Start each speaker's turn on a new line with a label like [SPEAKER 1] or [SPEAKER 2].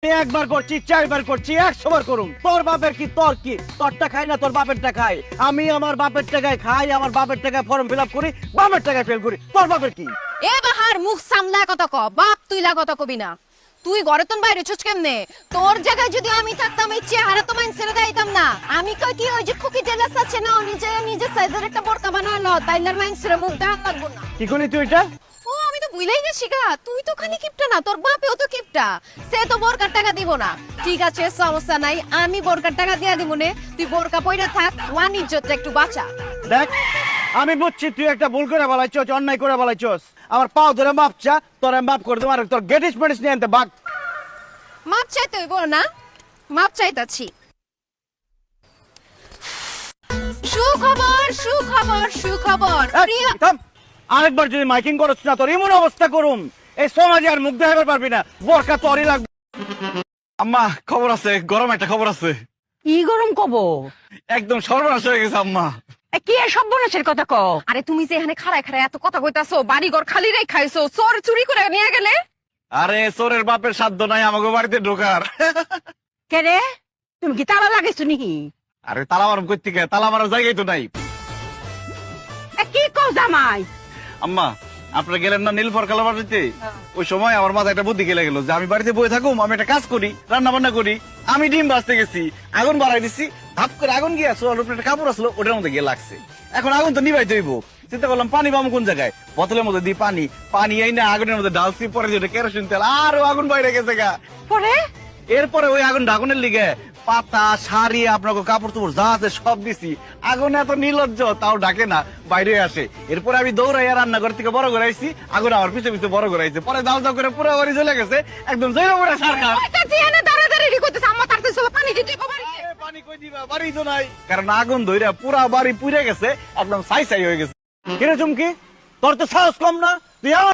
[SPEAKER 1] একবার করছি, চারবার করছি, 100 বার করুম। তোর বাপের কি তোর কি? তোরটা খাই না তোর বাপেরটা খাই। আমি আমার বাপের টাকায় খাই, আমার বাপের টাকায় ফর্ম ফিল আপ করি, বাপের টাকায় ফেল করি। তোর বাপের কি?
[SPEAKER 2] এ বাহার মুখ সামলা কথা ক, বাপ তুই কথা কবি না। তুই ঘরে তোর বাইরে চুচ কেমনে? তোর জায়গায় যদি আমি থাকতাম এই চেহারা তো মাইন ছেড়ে দিতাম না। আমি কই কি ওই যে খুকি জেলাস আছে না, নিজে সাইজের একটা বোরকা বানালো, তাইলার মাইন ছেড়ে মুখ ডাক লাগবো না।
[SPEAKER 1] কি করলি তুই এটা?
[SPEAKER 2] ও আমি তো ভুলেই গেছি গা, তুই তো খালি কিপটা না, তোর বাপেও তো কিপটা। সে তো বোরকার টাকা দিব না। ঠিক আছে সমস্যা নাই, আমি বোরকার টাকা দিয়া দিব নে। তুই বোরকা পয়রা থাক, ওয়ান ইজ্জতটা একটু বাঁচা।
[SPEAKER 1] দেখ, আমি বুঝছি তুই একটা ভুল করে বলাইছস, অন্যায় করে বলাইছস। আমার পাও ধরে মাপ চা, তোর আমি মাপ করে দেবো। আর তোর গেটিস মেটিস নিয়ে আনতে বাঘ।
[SPEAKER 2] মাপ চাইতে হইব না? মাপ চাইতাছি। সুখবর সুখবর সুখবর প্রিয়।
[SPEAKER 1] আরেকবার যদি মাইকিং করছ না তোর এমন অবস্থা করুম, এই সমাজে আর মুখ দেখাবার পারবি না। বোরকা তোরই লাগবে।
[SPEAKER 3] আম্মা খবর আছে, গরম একটা খবর আছে।
[SPEAKER 4] কি গরম কব?
[SPEAKER 3] একদম সর্বনাশ হয়ে গেছে আম্মা।
[SPEAKER 4] কি সর্বনাশের কথা ক?
[SPEAKER 2] আরে তুমি যে এখানে খাড়ায় খাড়ায় এত কথা কইতাছো, বাড়ি ঘর খালি রেখে খাইছো, চোর চুরি করে নিয়ে গেলে।
[SPEAKER 3] আরে চোরের বাপের সাধ্য নাই আমাকে বাড়িতে ঢোকার।
[SPEAKER 4] কে রে, তুমি কি তালা লাগাইছো নাকি?
[SPEAKER 3] আরে তালা মারম করতে গে, তালা মারার জায়গায় তো নাই।
[SPEAKER 4] কি কও জামাই?
[SPEAKER 3] আম্মা আপনারা গেলেন না নীলফর কালা বাড়িতে, ওই সময় আমার মাথায় একটা বুদ্ধি গেলে গেল যে আমি বাড়িতে বসে থাকুম, আমি একটা কাজ করি, রান্না বান্না করি। আমি ডিম ভাজতে গেছি, আগুন বাড়াই দিচ্ছি, ধাপ করে আগুন গিয়ে আসলো, একটা কাপড় আসলো, ওটার মধ্যে গিয়ে লাগছে। এখন আগুন তো নিভাইতে হইব। চিন্তা করলাম পানি পাবো কোন জায়গায়, বোতলের মধ্যে দিই পানি এই না আগুনের মধ্যে ডালছি, পরে যেটা কেরোসিন তেল, আরো আগুন বাইরে গেছে গা।
[SPEAKER 4] পরে
[SPEAKER 3] এরপরে ওই আগুন আগুনের লিগে পাতা শাড়ি আপনাকে কাপড় চোপড় যা আছে সব দিছি। আগুন এত নির্লজ্জ, তাও ডাকে না, বাইরে আসে। এরপরে আমি দৌড়াইয়া রান্নাঘর থেকে বড় করে আইছি, আগুন আমার পিছে পিছে বড় করে আইছে। পরে দাও দাও করে পুরো বাড়ি চলে গেছে, একদম জৈব পড়ে সরকার। পানি কই দিবা, বাড়ি তো নাই, কারণ আগুন ধইরা পুরা বাড়ি পুড়ে গেছে, একদম ছাই ছাই হয়ে গেছে।
[SPEAKER 1] কিরে চুমকি, তোর তো সাহস কম না? তুই আমার